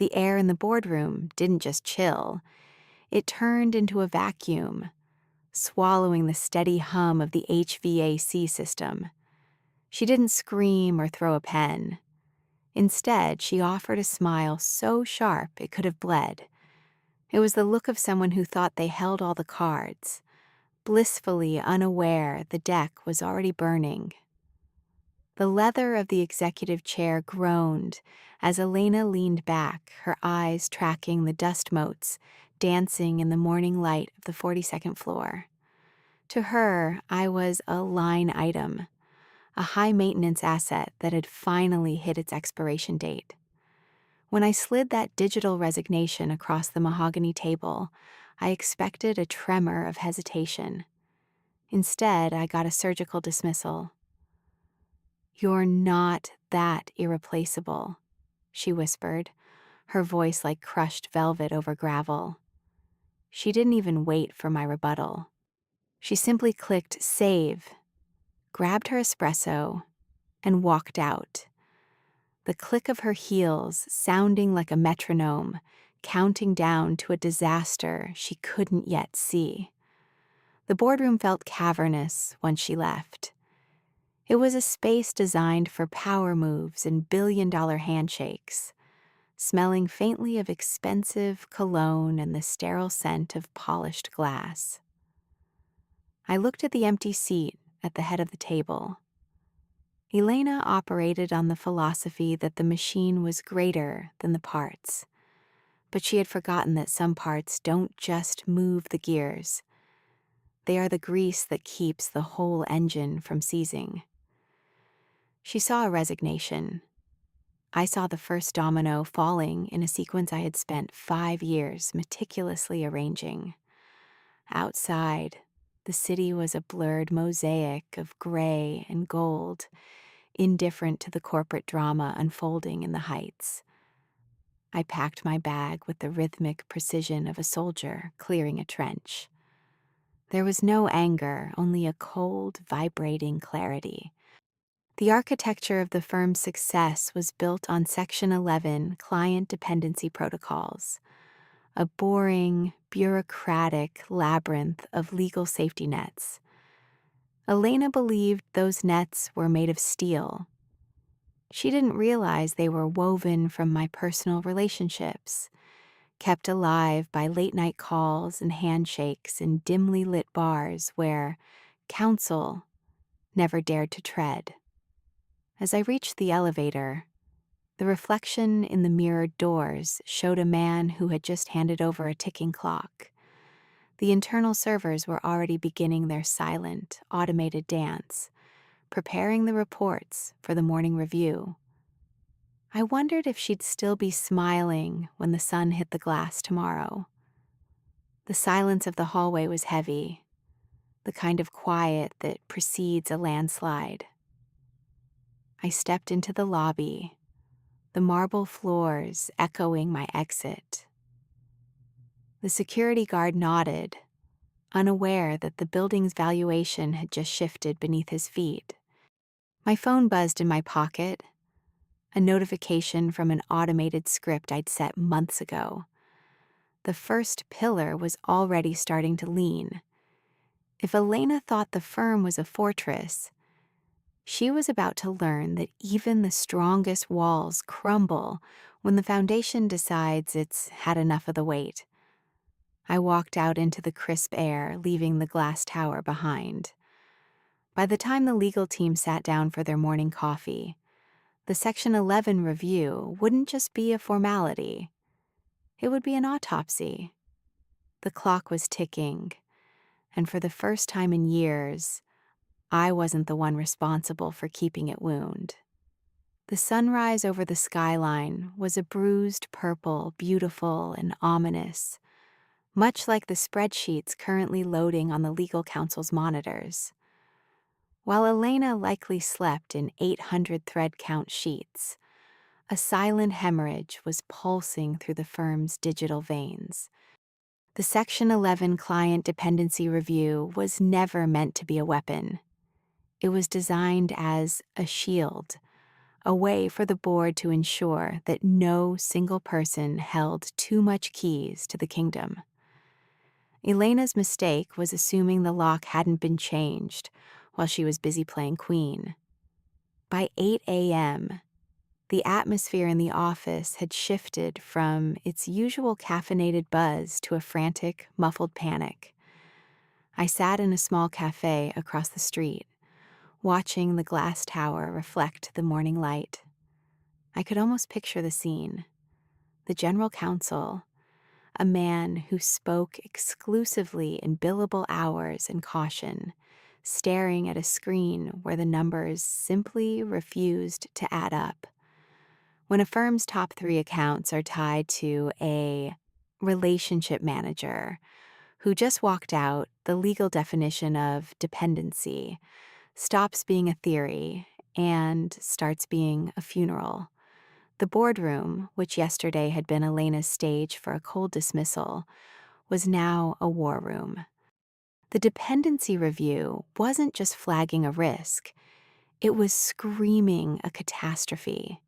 The air in the boardroom didn't just chill, it turned into a vacuum, swallowing the steady hum of the HVAC system. She didn't scream or throw a pen. Instead, she offered a smile so sharp it could have bled. It was the look of someone who thought they held all the cards, blissfully unaware the deck was already burning. The leather of the executive chair groaned as Elena leaned back, her eyes tracking the dust motes dancing in the morning light of the 42nd floor. To her, I was a line item, a high-maintenance asset that had finally hit its expiration date. When I slid that digital resignation across the mahogany table, I expected a tremor of hesitation. Instead, I got a surgical dismissal. "You're not that irreplaceable," she whispered, her voice like crushed velvet over gravel. She didn't even wait for my rebuttal. She simply clicked save, grabbed her espresso, and walked out. The click of her heels sounding like a metronome, counting down to a disaster she couldn't yet see. The boardroom felt cavernous when she left. It was a space designed for power moves and billion-dollar handshakes, smelling faintly of expensive cologne and the sterile scent of polished glass. I looked at the empty seat at the head of the table. Elena operated on the philosophy that the machine was greater than the parts, but she had forgotten that some parts don't just move the gears. They are the grease that keeps the whole engine from seizing. She saw a resignation. I saw the first domino falling in a sequence I had spent 5 years meticulously arranging. Outside, the city was a blurred mosaic of gray and gold, indifferent to the corporate drama unfolding in the heights. I packed my bag with the rhythmic precision of a soldier clearing a trench. There was no anger, only a cold, vibrating clarity. The architecture of the firm's success was built on Section 11 client dependency protocols, a boring, bureaucratic labyrinth of legal safety nets. Elena believed those nets were made of steel. She didn't realize they were woven from my personal relationships, kept alive by late-night calls and handshakes in dimly lit bars where counsel never dared to tread. As I reached the elevator, the reflection in the mirrored doors showed a man who had just handed over a ticking clock. The internal servers were already beginning their silent, automated dance, preparing the reports for the morning review. I wondered if she'd still be smiling when the sun hit the glass tomorrow. The silence of the hallway was heavy, the kind of quiet that precedes a landslide. I stepped into the lobby, the marble floors echoing my exit. The security guard nodded, unaware that the building's valuation had just shifted beneath his feet. My phone buzzed in my pocket, a notification from an automated script I'd set months ago. The first pillar was already starting to lean. If Elena thought the firm was a fortress, she was about to learn that even the strongest walls crumble when the foundation decides it's had enough of the weight. I walked out into the crisp air, leaving the glass tower behind. By the time the legal team sat down for their morning coffee, the Section 11 review wouldn't just be a formality. It would be an autopsy. The clock was ticking, and for the first time in years, I wasn't the one responsible for keeping it wound. The sunrise over the skyline was a bruised purple, beautiful and ominous, much like the spreadsheets currently loading on the legal counsel's monitors. While Elena likely slept in 800 thread count sheets, a silent hemorrhage was pulsing through the firm's digital veins. The Section 11 client dependency review was never meant to be a weapon. It was designed as a shield, a way for the board to ensure that no single person held too much keys to the kingdom. Elena's mistake was assuming the lock hadn't been changed while she was busy playing queen. By 8 a.m., the atmosphere in the office had shifted from its usual caffeinated buzz to a frantic, muffled panic. I sat in a small cafe across the street, watching the glass tower reflect the morning light. I could almost picture the scene. The general counsel, a man who spoke exclusively in billable hours and caution, staring at a screen where the numbers simply refused to add up. When a firm's top 3 accounts are tied to a relationship manager who just walked out, the legal definition of dependency stops being a theory and starts being a funeral. The boardroom, which yesterday had been Elena's stage for a cold dismissal, was now a war room. The dependency review wasn't just flagging a risk, it was screaming a catastrophe.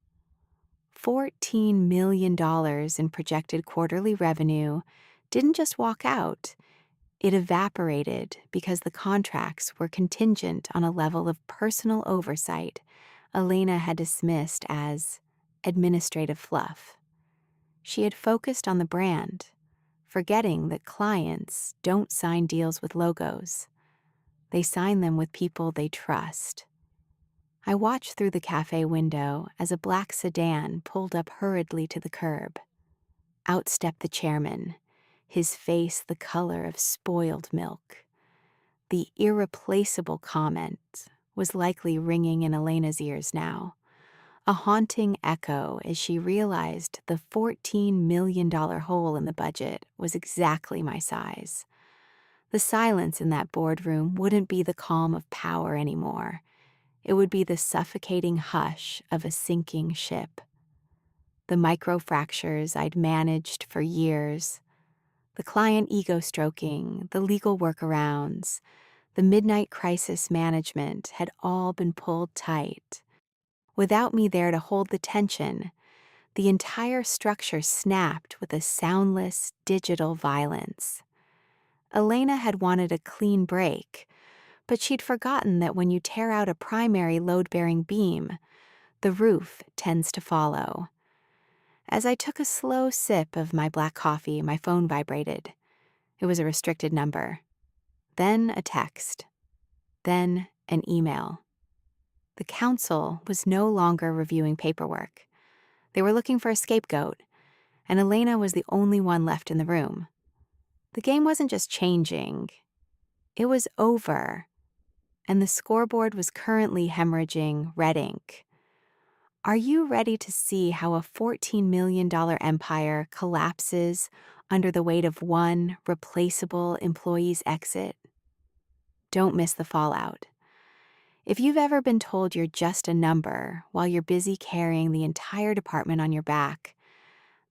$14 million in projected quarterly revenue didn't just walk out, it evaporated because the contracts were contingent on a level of personal oversight Elena had dismissed as administrative fluff. She had focused on the brand, forgetting that clients don't sign deals with logos. They sign them with people they trust. I watched through the cafe window as a black sedan pulled up hurriedly to the curb. Out stepped the chairman, his face the color of spoiled milk. The irreplaceable comment was likely ringing in Elena's ears now, a haunting echo as she realized the $14 million hole in the budget was exactly my size. The silence in that boardroom wouldn't be the calm of power anymore. It would be the suffocating hush of a sinking ship. The microfractures I'd managed for years, the client ego stroking, the legal workarounds, the midnight crisis management had all been pulled tight. Without me there to hold the tension, the entire structure snapped with a soundless digital violence. Elena had wanted a clean break, but she'd forgotten that when you tear out a primary load-bearing beam, the roof tends to follow. As I took a slow sip of my black coffee, my phone vibrated. It was a restricted number. Then a text. Then an email. The council was no longer reviewing paperwork. They were looking for a scapegoat, and Elena was the only one left in the room. The game wasn't just changing. It was over, and the scoreboard was currently hemorrhaging red ink. Are you ready to see how a $14 million empire collapses under the weight of one replaceable employee's exit? Don't miss the fallout. If you've ever been told you're just a number while you're busy carrying the entire department on your back,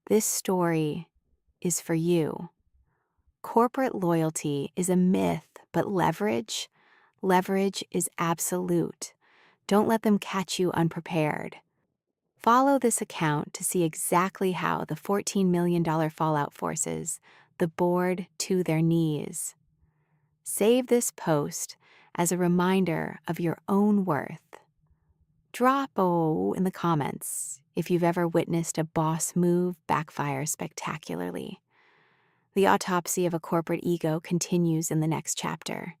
this story is for you. Corporate loyalty is a myth, but leverage is absolute. Don't let them catch you unprepared. Follow this account to see exactly how the $14 million fallout forces the board to their knees. Save this post as a reminder of your own worth. Drop "oh" in the comments if you've ever witnessed a boss move backfire spectacularly. The autopsy of a corporate ego continues in the next chapter.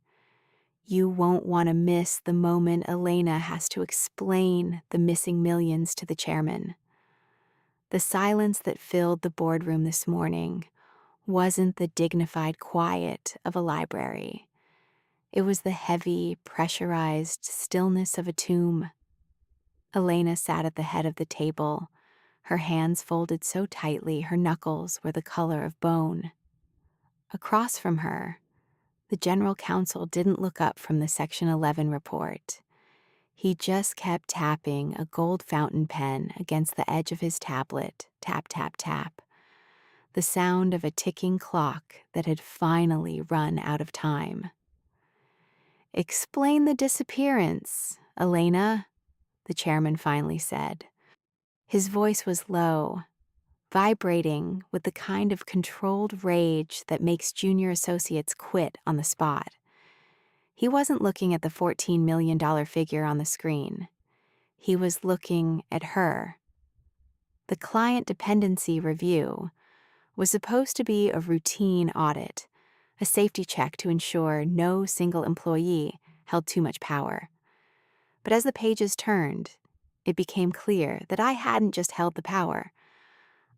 You won't want to miss the moment Elena has to explain the missing millions to the chairman. The silence that filled the boardroom this morning wasn't the dignified quiet of a library. It was the heavy, pressurized stillness of a tomb. Elena sat at the head of the table, her hands folded so tightly her knuckles were the color of bone. Across from her, the general counsel didn't look up from the Section 11 report. He just kept tapping a gold fountain pen against the edge of his tablet, tap, tap, tap. The sound of a ticking clock that had finally run out of time. Explain the disappearance, Elena, the chairman finally said. His voice was low, vibrating with the kind of controlled rage that makes junior associates quit on the spot. He wasn't looking at the $14 million figure on the screen. He was looking at her. The client dependency review was supposed to be a routine audit, a safety check to ensure no single employee held too much power. But as the pages turned, it became clear that I hadn't just held the power.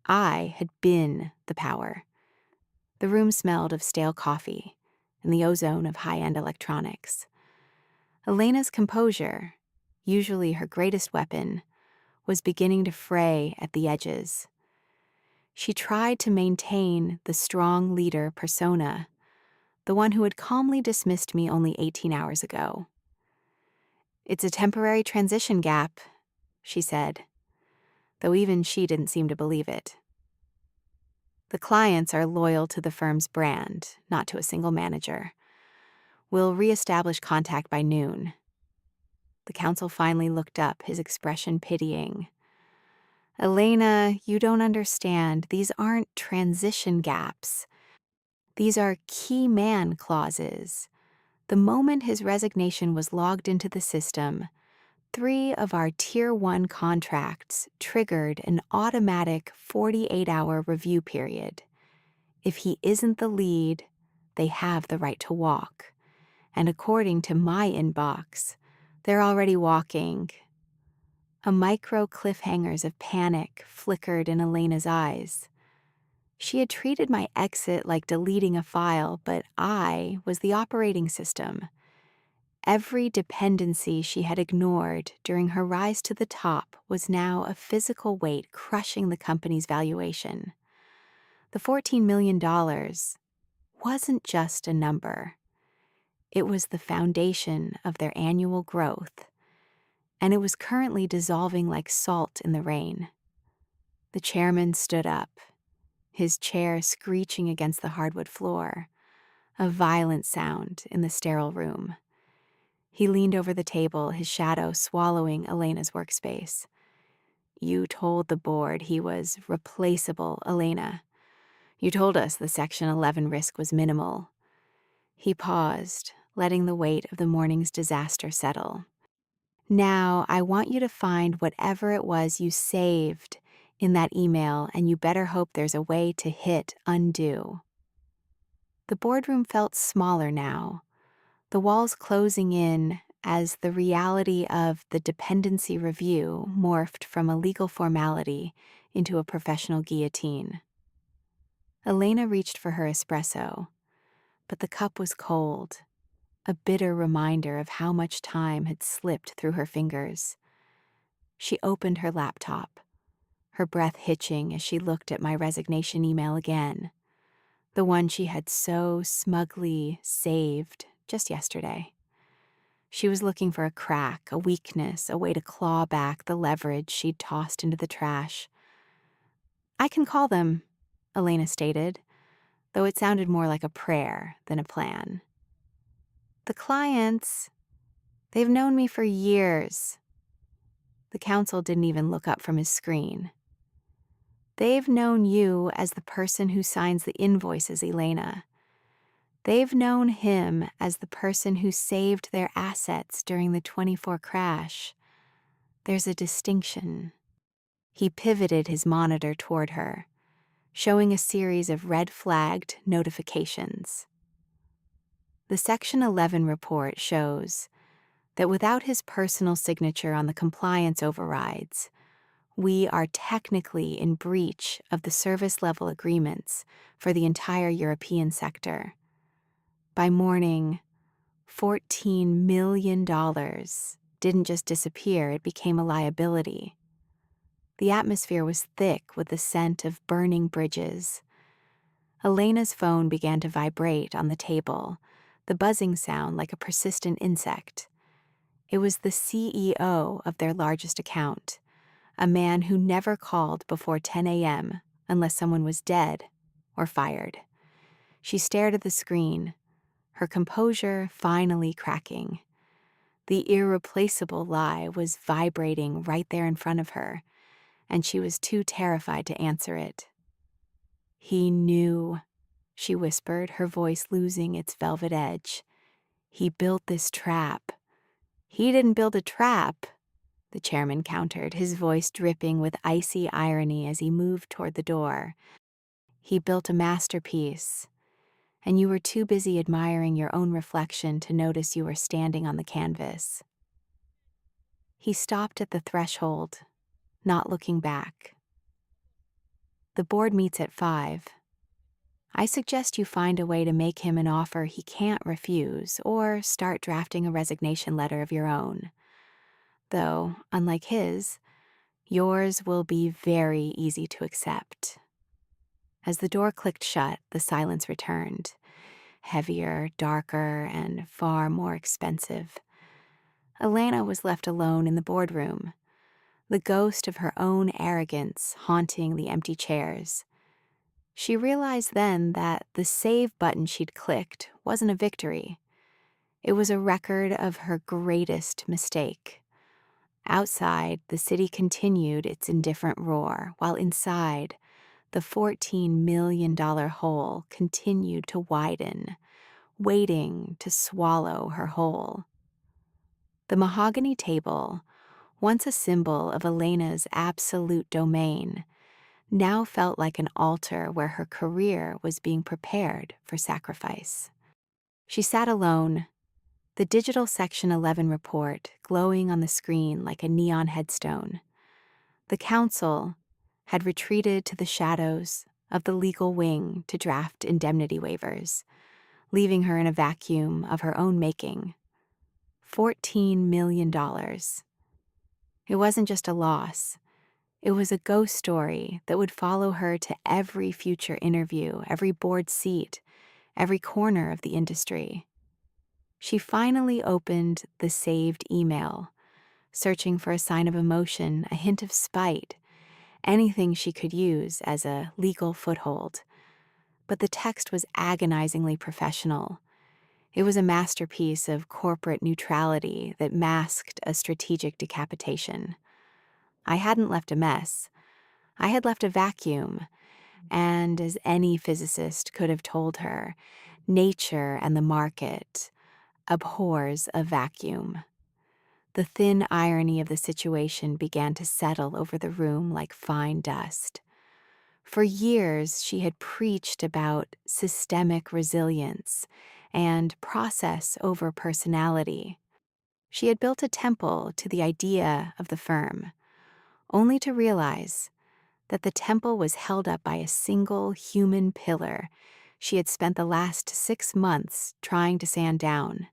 I had been the power. The room smelled of stale coffee and the ozone of high-end electronics. Elena's composure, usually her greatest weapon, was beginning to fray at the edges. She tried to maintain the strong leader persona, the one who had calmly dismissed me only 18 hours ago. "It's a temporary transition gap," she said, though even she didn't seem to believe it. "The clients are loyal to the firm's brand, not to a single manager. We'll reestablish contact by noon." The counsel finally looked up, his expression pitying. "Elena, you don't understand. These aren't transition gaps. These are key man clauses. The moment his resignation was logged into the system, 3 of our Tier 1 contracts triggered an automatic 48-hour review period. If he isn't the lead, they have the right to walk. And according to my inbox, they're already walking." A micro cliffhangers of panic flickered in Elena's eyes. She had treated my exit like deleting a file, but I was the operating system. Every dependency she had ignored during her rise to the top was now a physical weight crushing the company's valuation. The $14 million wasn't just a number. It was the foundation of their annual growth, and it was currently dissolving like salt in the rain. The chairman stood up, his chair screeching against the hardwood floor, a violent sound in the sterile room. He leaned over the table, his shadow swallowing Elena's workspace. "You told the board he was replaceable, Elena. You told us the Section 11 risk was minimal." He paused, letting the weight of the morning's disaster settle. "Now, I want you to find whatever it was you saved in that email, and you better hope there's a way to hit undo." The boardroom felt smaller now, the walls closing in as the reality of the dependency review morphed from a legal formality into a professional guillotine. Elena reached for her espresso, but the cup was cold, a bitter reminder of how much time had slipped through her fingers. She opened her laptop, her breath hitching as she looked at my resignation email again, the one she had so smugly saved just yesterday. She was looking for a crack, a weakness, a way to claw back the leverage she'd tossed into the trash. "I can call them," Elena stated, though it sounded more like a prayer than a plan. "The clients, they've known me for years." The counsel didn't even look up from his screen. "They've known you as the person who signs the invoices, Elena. They've known him as the person who saved their assets during the 24 crash. There's a distinction." He pivoted his monitor toward her, showing a series of red-flagged notifications. The Section 11 report shows that without his personal signature on the compliance overrides, we are technically in breach of the service-level agreements for the entire European sector. By morning, $14 million didn't just disappear, it became a liability. The atmosphere was thick with the scent of burning bridges. Elena's phone began to vibrate on the table, the buzzing sound like a persistent insect. It was the CEO of their largest account, a man who never called before 10 a.m. unless someone was dead or fired. She stared at the screen, her composure finally cracking. The irreplaceable lie was vibrating right there in front of her, and she was too terrified to answer it. "He knew," she whispered, her voice losing its velvet edge. "He built this trap." "He didn't build a trap," the chairman countered, his voice dripping with icy irony as he moved toward the door. "He built a masterpiece, and you were too busy admiring your own reflection to notice you were standing on the canvas." He stopped at the threshold, not looking back. "The board meets at 5. I suggest you find a way to make him an offer he can't refuse, or start drafting a resignation letter of your own. Though, unlike his, yours will be very easy to accept." As the door clicked shut, the silence returned, heavier, darker, and far more expensive. Elena was left alone in the boardroom, the ghost of her own arrogance haunting the empty chairs. She realized then that the save button she'd clicked wasn't a victory. It was a record of her greatest mistake. Outside, the city continued its indifferent roar, while inside, the $14 million hole continued to widen, waiting to swallow her whole. The mahogany table, once a symbol of Elena's absolute domain, now felt like an altar where her career was being prepared for sacrifice. She sat alone, the digital Section 11 report glowing on the screen like a neon headstone. The council had retreated to the shadows of the legal wing to draft indemnity waivers, leaving her in a vacuum of her own making. $14 million. It wasn't just a loss. It was a ghost story that would follow her to every future interview, every board seat, every corner of the industry. She finally opened the saved email, searching for a sign of emotion, a hint of spite, anything she could use as a legal foothold. But the text was agonizingly professional. It was a masterpiece of corporate neutrality that masked a strategic decapitation. I hadn't left a mess. I had left a vacuum, and as any physicist could have told her, nature and the market abhors a vacuum. The thin irony of the situation began to settle over the room like fine dust. For years, she had preached about systemic resilience and process over personality. She had built a temple to the idea of the firm, only to realize that the temple was held up by a single human pillar she had spent the last 6 months trying to sand down.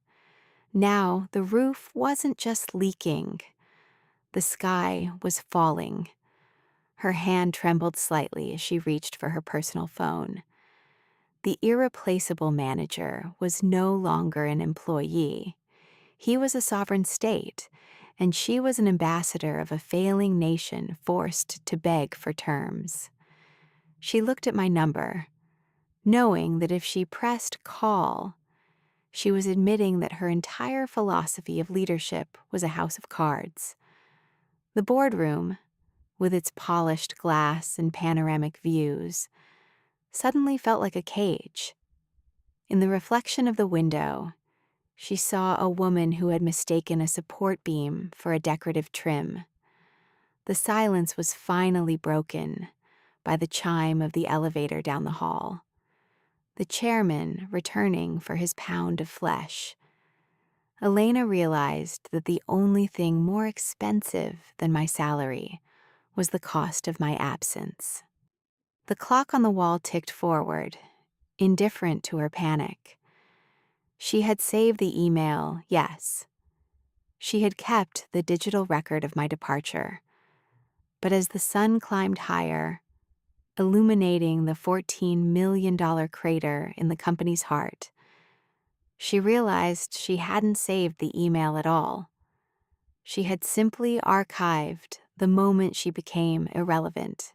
Now, the roof wasn't just leaking. The sky was falling. Her hand trembled slightly as she reached for her personal phone. The irreplaceable manager was no longer an employee. He was a sovereign state, and she was an ambassador of a failing nation forced to beg for terms. She looked at my number, knowing that if she pressed call, she was admitting that her entire philosophy of leadership was a house of cards. The boardroom, with its polished glass and panoramic views, suddenly felt like a cage. In the reflection of the window, she saw a woman who had mistaken a support beam for a decorative trim. The silence was finally broken by the chime of the elevator down the hall. The chairman returning for his pound of flesh. Elena realized that the only thing more expensive than my salary was the cost of my absence. The clock on the wall ticked forward, indifferent to her panic. She had saved the email, yes. She had kept the digital record of my departure. But as the sun climbed higher, illuminating the $14 million crater in the company's heart, she realized she hadn't saved the email at all. She had simply archived the moment she became irrelevant.